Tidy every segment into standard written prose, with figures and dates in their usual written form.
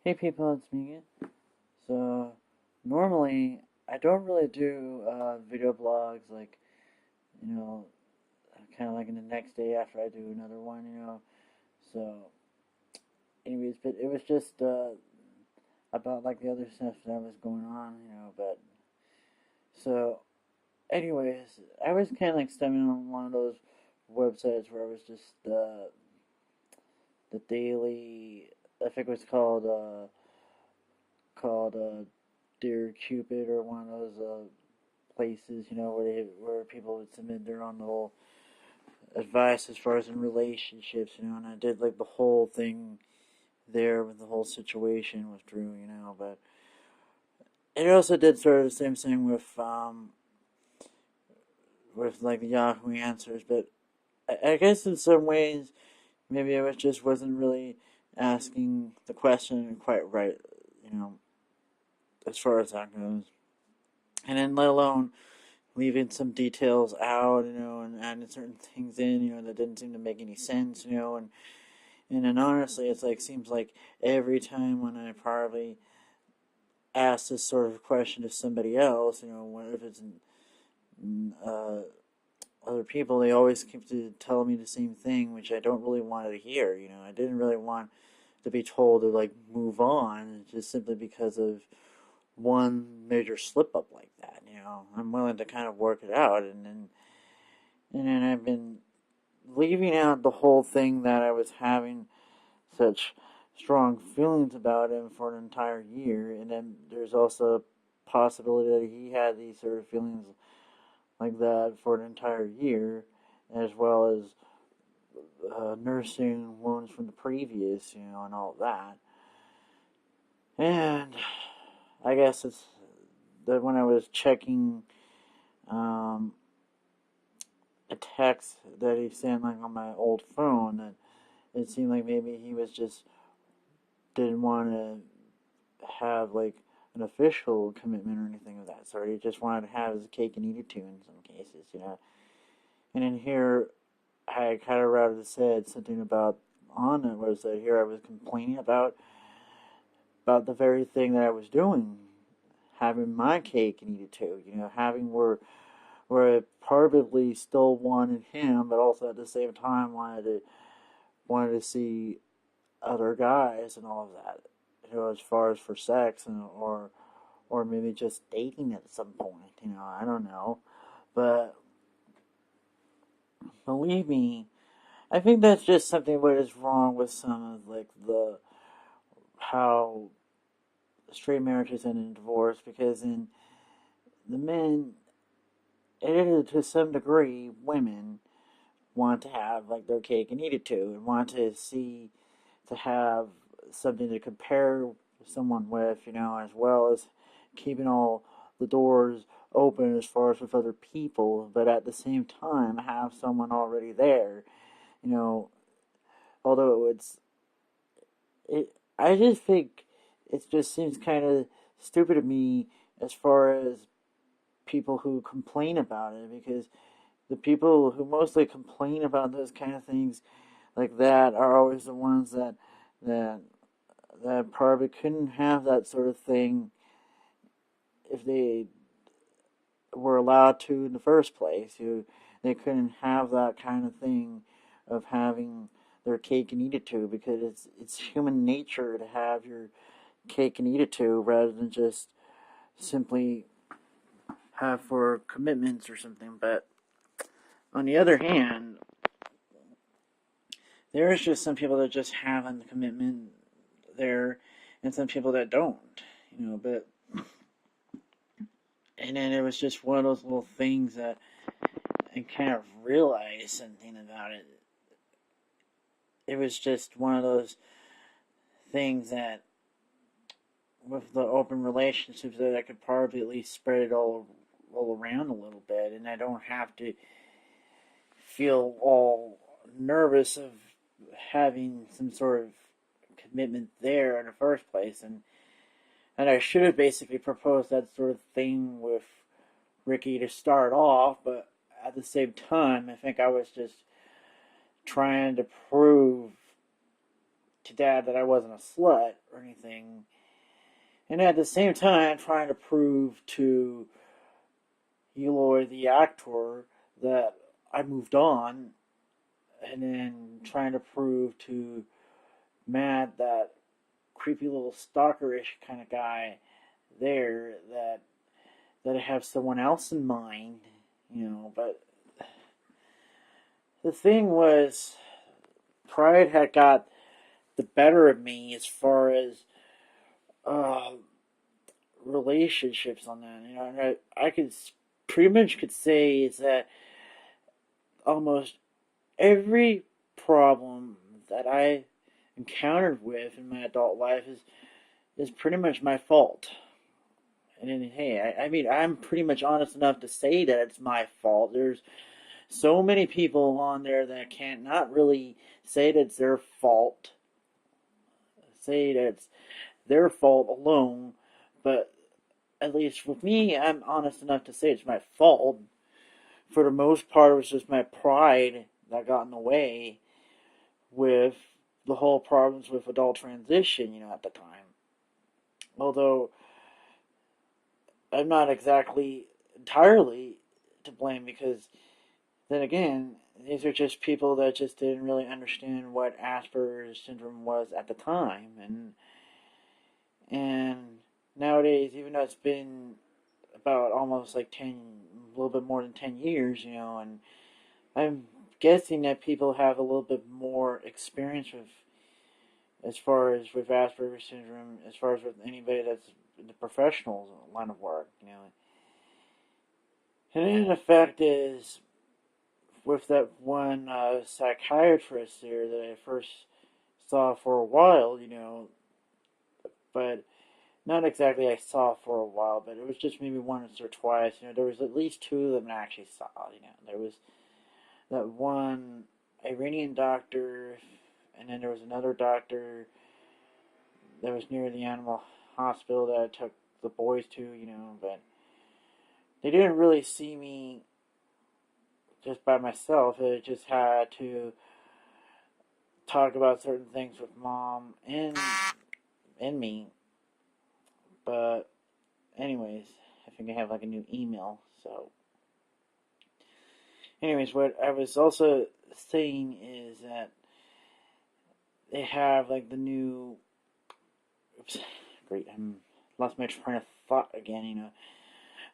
Hey people, it's me again. So, normally, I don't really do video blogs like, you know, kind of like in the next day after I do another one. So, anyways, but it was just about like the other stuff that was going on. So, anyways, I was kind of like stemming on one of those websites where I was just the daily, I think it was called Dear Cupid, or one of those places, where people would submit their own little advice as far as in relationships. And I did like the whole thing there with the whole situation with Drew. But it also did sort of the same thing with like the Yahoo Answers, but I guess in some ways maybe I just wasn't really asking the question quite right, you know, as far as that goes. And then let alone leaving some details out, and adding certain things in, that didn't seem to make any sense. And then honestly, it's like seems like every time when I probably ask this sort of question to somebody else, whether if it's other people, they always keep to telling me the same thing, which I don't really want to hear. I didn't really want to be told to like move on just simply because of one major slip up like that. I'm willing to kind of work it out, and then I've been leaving out the whole thing that I was having such strong feelings about him for an entire year, and then there's also a possibility that he had these sort of feelings like that for an entire year, as well as nursing wounds from the previous, and all of that. And I guess it's that when I was checking um, a text that he sent like on my old phone, that it seemed like maybe he was just didn't want to have like an official commitment or anything of that sort. He just wanted to have his cake and eat it too in some cases. And in here, I kind of rather said something about on it was that here I was complaining about the very thing that I was doing, having my cake and eat it too. Having where I probably still wanted him, but also at the same time wanted to see other guys and all of that. As far as for sex or maybe just dating at some point. I don't know, but believe me, I think that's just something what is wrong with some of like the how straight marriages end in divorce, because in the men, it to some degree, women want to have like their cake and eat it too, and want to have something to compare someone with, as well as keeping all the doors open as far as with other people, but at the same time have someone already there, you know, although I just think it just seems kind of stupid to me as far as people who complain about it, because the people who mostly complain about those kind of things like that are always the ones that that probably couldn't have that sort of thing if they were allowed to in the first place. They couldn't have that kind of thing of having their cake and eat it too, because it's human nature to have your cake and eat it too, rather than just simply have for commitments or something. But on the other hand, there's just some people that just have the commitment there, and some people that don't. But and then it was just one of those little things that I kind of realized something about it. It was just one of those things that with the open relationships that I could probably at least spread it all around a little bit, and I don't have to feel all nervous of having some sort of commitment there in the first place. And I should have basically proposed that sort of thing with Ricky to start off, but at the same time, I think I was just trying to prove to Dad that I wasn't a slut or anything, and at the same time trying to prove to Eloy, the actor, that I moved on, and then trying to prove to Matt, that creepy little stalkerish kind of guy there, that I have someone else in mind, but the thing was, pride had got the better of me as far as uh, relationships on that. And I could pretty much could say is that almost every problem that I encountered with in my adult life is pretty much my fault. And then, hey, I mean, I'm pretty much honest enough to say that it's my fault. There's so many people on there that can't not really say that it's their fault, say that it's their fault alone, but at least with me, I'm honest enough to say it's my fault. For the most part, it was just my pride that got in the way with the whole problems with adult transition, at the time. Although I'm not exactly entirely to blame, because then again, these are just people that just didn't really understand what Asperger's syndrome was at the time, and nowadays, even though it's been about almost like a little bit more than 10 years, and I'm guessing that people have a little bit more experience with, as far as with Asperger's syndrome, as far as with anybody that's in the professional line of work, And then the fact is, with that one psychiatrist there that I first saw for a while, but not exactly I saw for a while, but it was just maybe once or twice. There was at least two of them I actually saw. There was that one Iranian doctor, and then there was another doctor that was near the animal hospital that I took the boys to, but they didn't really see me just by myself. It just had to talk about certain things with Mom and me. But anyways, I think I have like a new email. So anyways, what I was also saying is that they have like the new, oops, great, I'm lost my train of thought again,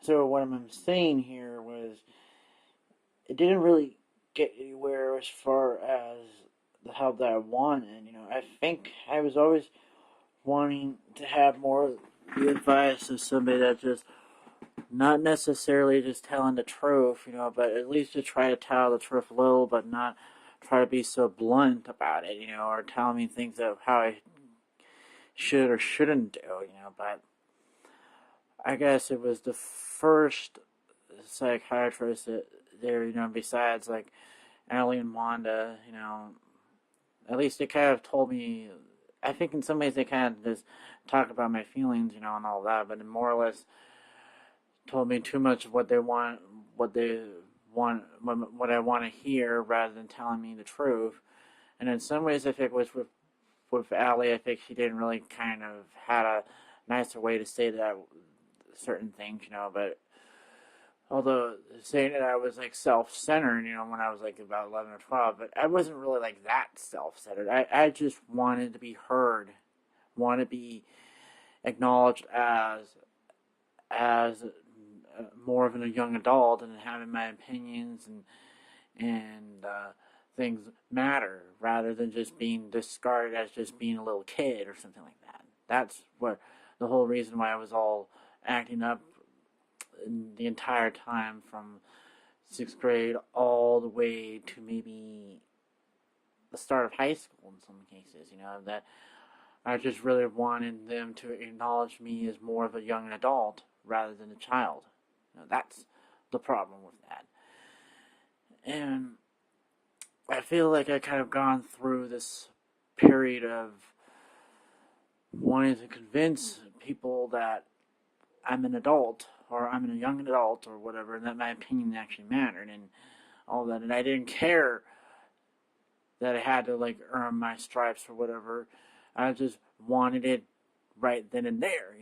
So what I'm saying here was, it didn't really get anywhere as far as the help that I wanted. I think I was always wanting to have more the advice of somebody that just not necessarily just telling the truth, but at least to try to tell the truth a little, but not try to be so blunt about it, or tell me things of how I should or shouldn't do, but I guess it was the first psychiatrist there, besides like Allie and Wanda, at least they kind of told me, I think in some ways they kind of just talk about my feelings, and all that, but more or less told me too much of what they want, what I want to hear, rather than telling me the truth. And in some ways, I think with Allie, I think she didn't really kind of had a nicer way to say that certain things, but although saying that I was like self-centered, when I was like about 11 or 12, but I wasn't really like that self-centered. I just wanted to be heard, want to be acknowledged as more of a young adult, and having my opinions and things matter, rather than just being discarded as just being a little kid or something like that. That's what the whole reason why I was all acting up the entire time from 6th grade all the way to maybe the start of high school in some cases, that I just really wanted them to acknowledge me as more of a young adult rather than a child. That's the problem with that. And I feel like I kind of gone through this period of wanting to convince people that I'm an adult, or I'm a young adult, or whatever, and that my opinion actually mattered, and all that. And I didn't care that I had to like earn my stripes or whatever. I just wanted it right then and there.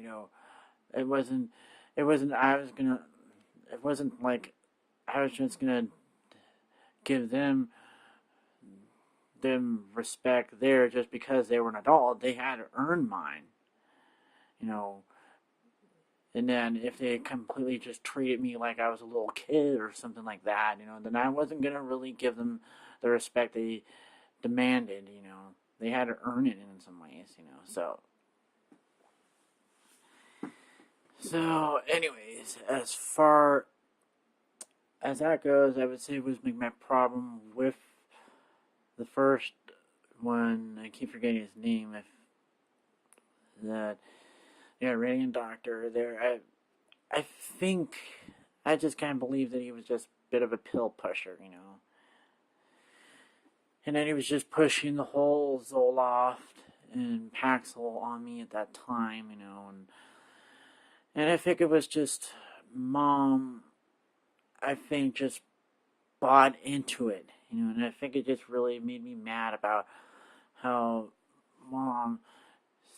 It wasn't. It wasn't. I was gonna. It wasn't like I was just gonna give them respect there just because they were an adult. They had to earn mine. You know, and then if they completely just treated me like I was a little kid or something like that, then I wasn't gonna really give them the respect they demanded. They had to earn it in some ways. So, anyways, as far as that goes, I would say it was my problem with the first one. I keep forgetting his name. If that, yeah, Radiant Doctor. There, I think I just kind of believe that he was just a bit of a pill pusher. And then he was just pushing the whole Zoloft and Paxil on me at that time. And I think it was just Mom, I think, just bought into it. And I think it just really made me mad about how Mom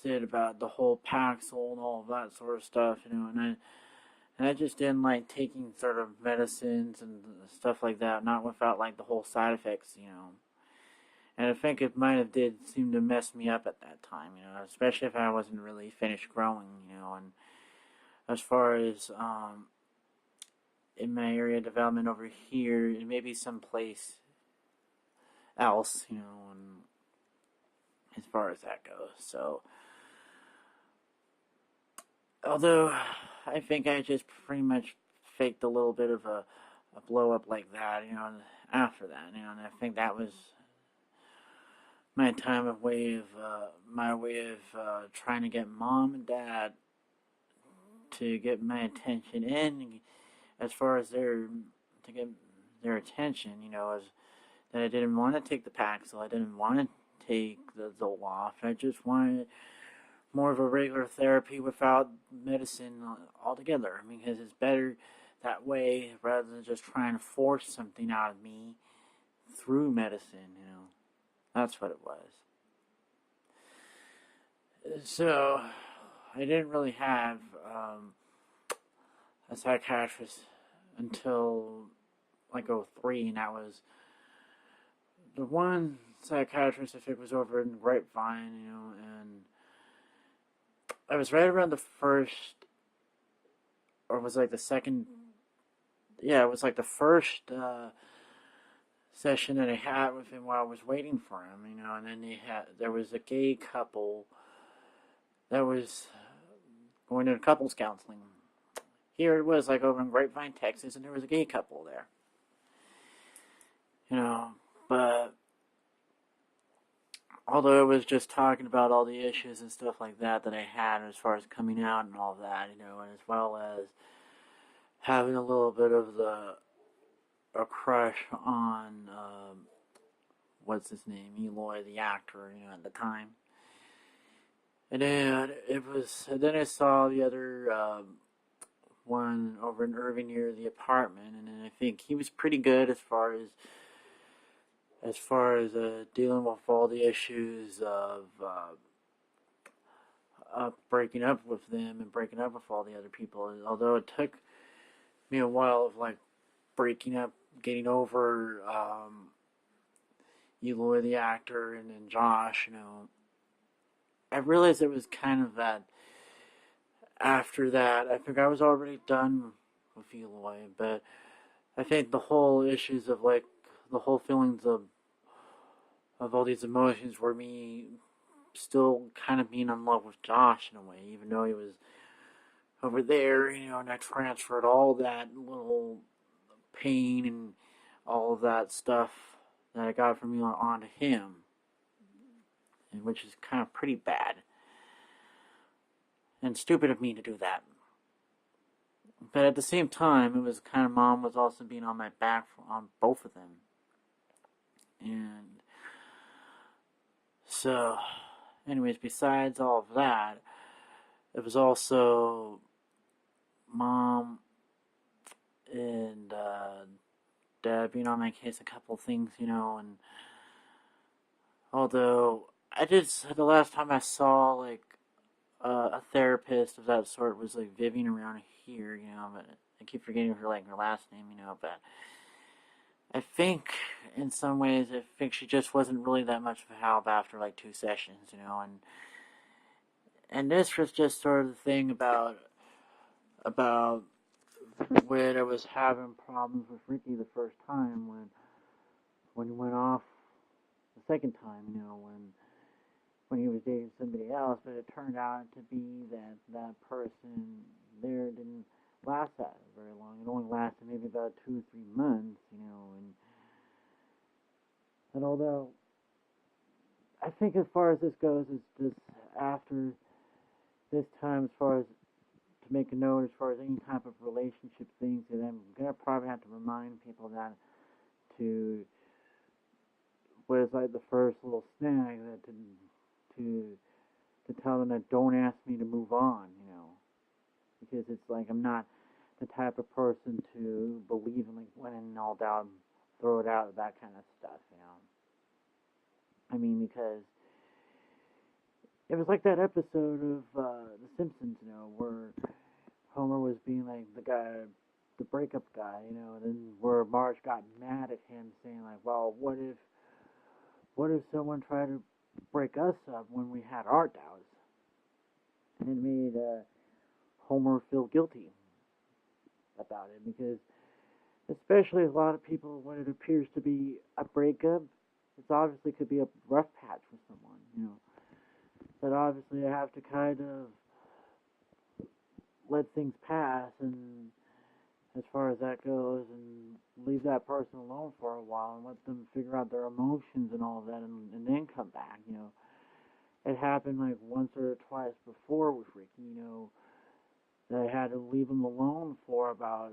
said about the whole Paxil and all of that sort of stuff. And I just didn't like taking sort of medicines and stuff like that, not without like the whole side effects. And I think it might have did seem to mess me up at that time, especially if I wasn't really finished growing. And as far as in my area of development over here, it may be someplace else, and as far as that goes. So, although I think I just pretty much faked a little bit of a blow up like that, after that, and I think that was my way of trying to get Mom and Dad to get my attention in, as far as to get their attention, is that I didn't want to take the Paxil, I didn't want to take the Zoloft, I just wanted more of a regular therapy without medicine altogether. Because it's better that way rather than just trying to force something out of me through medicine. That's what it was. So, I didn't really have a psychiatrist until like '03, and that was the one psychiatrist I think was over in Grapevine, and I was right around the first, or was like the second, yeah, it was like the first session that I had with him while I was waiting for him, and then there was a gay couple that was going to couples counseling. Here it was like over in Grapevine, Texas, and there was a gay couple there. But although it was just talking about all the issues and stuff like that I had as far as coming out and all that, and as well as having a little bit of a crush on what's his name, Eloy, the actor, at the time. And then I saw the other one over in Irving near the apartment, and then I think he was pretty good as far as dealing with all the issues of breaking up with them and breaking up with all the other people. And although it took me a while of like breaking up, getting over Eloy the actor and then Josh, I realized it was kind of that after that. I think I was already done with Eloy, but I think the whole issues of like the whole feelings of all these emotions were me still kind of being in love with Josh in a way, even though he was over there, and I transferred all that little pain and all of that stuff that I got from you onto him, and which is kind of pretty bad and stupid of me to do that. But at the same time, it was kind of Mom was also being on my back on both of them, and so, anyways, besides all of that, it was also Mom and Dad being on my case a couple things, and although I did, the last time I saw, like, a therapist of that sort was, like, Vivian around here, but I keep forgetting her last name, but I think, in some ways, I think she just wasn't really that much of a help after, like, 2 sessions, and this was just sort of the thing about when I was having problems with Ricky the first time, when he went off the second time, when he was dating somebody else, but it turned out to be that that person there didn't last that very long. It only lasted maybe about 2 or 3 months, and although I think as far as this goes, it's just after this time, as far as to make a note, as far as any type of relationship things, that I'm gonna probably have to remind people that to was like the first little snag that to tell them that don't ask me to move on, because it's like I'm not the type of person to believe in like when in all doubt, throw it out, that kind of stuff. I mean, because it was like that episode of The Simpsons, where Homer was being like the guy, the breakup guy, and then where Marge got mad at him, saying like, well, what if someone tried to break us up when we had our doubts? And it made Homer feel guilty about it, because especially a lot of people, when it appears to be a breakup, it obviously could be a rough patch for someone, but obviously I have to kind of let things pass, and as far as that goes, and leave that person alone for a while and let them figure out their emotions and all of that, and then come back. It happened like once or twice before with Ricky, that I had to leave him alone for about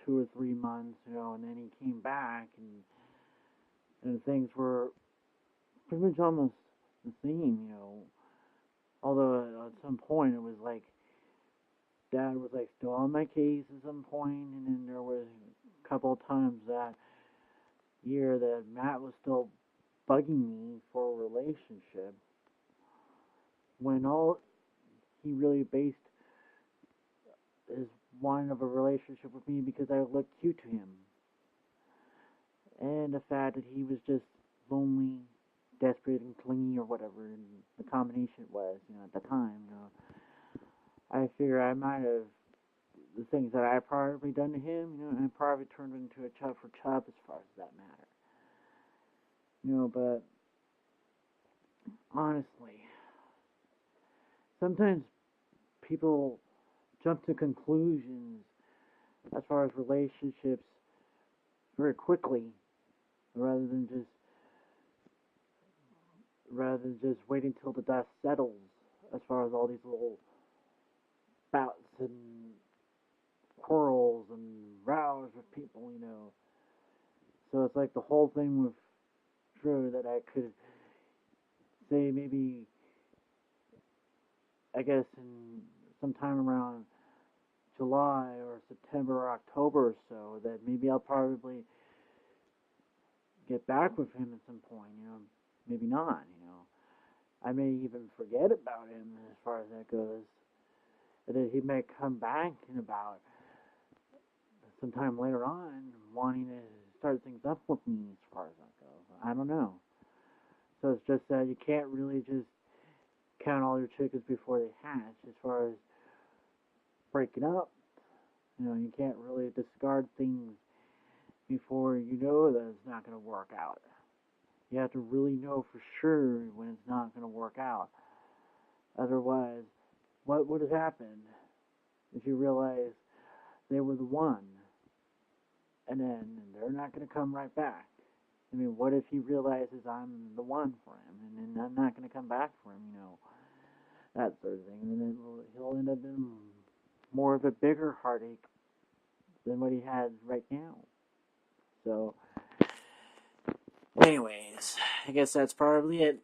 2 or 3 months, and then he came back, and things were pretty much almost the same, although at some point it was like Dad was like still on my case at some point, and then there was a couple of times that year that Matt was still bugging me for a relationship, when all he really based his wanting of a relationship with me because I looked cute to him, and the fact that he was just lonely, desperate, and clingy, or whatever, and the combination was, at the time, I figure I might have, the things that I probably done to him, and probably turned into a chub for chub as far as that matter. But honestly, sometimes people jump to conclusions as far as relationships very quickly, rather than just waiting till the dust settles, as far as all these little bouts and quarrels and rows with people, So it's like the whole thing with Drew, that I could say maybe, I guess, in sometime around July or September or October or so, that maybe I'll probably get back with him at some point, maybe not, I may even forget about him as far as that goes, and then he may come back in about sometime later on wanting to start things up with me as far as that goes. I don't know. So it's just that you can't really just count all your chickens before they hatch as far as breaking up. You can't really discard things before you know that it's not going to work out. You have to really know for sure when it's not going to work out. Otherwise, what would have happened if you realize they were the one, and then they're not going to come right back? I mean, what if he realizes I'm the one for him, and then I'm not going to come back for him, that sort of thing. And then he'll end up in more of a bigger heartache than what he has right now. So, anyways, I guess that's probably it.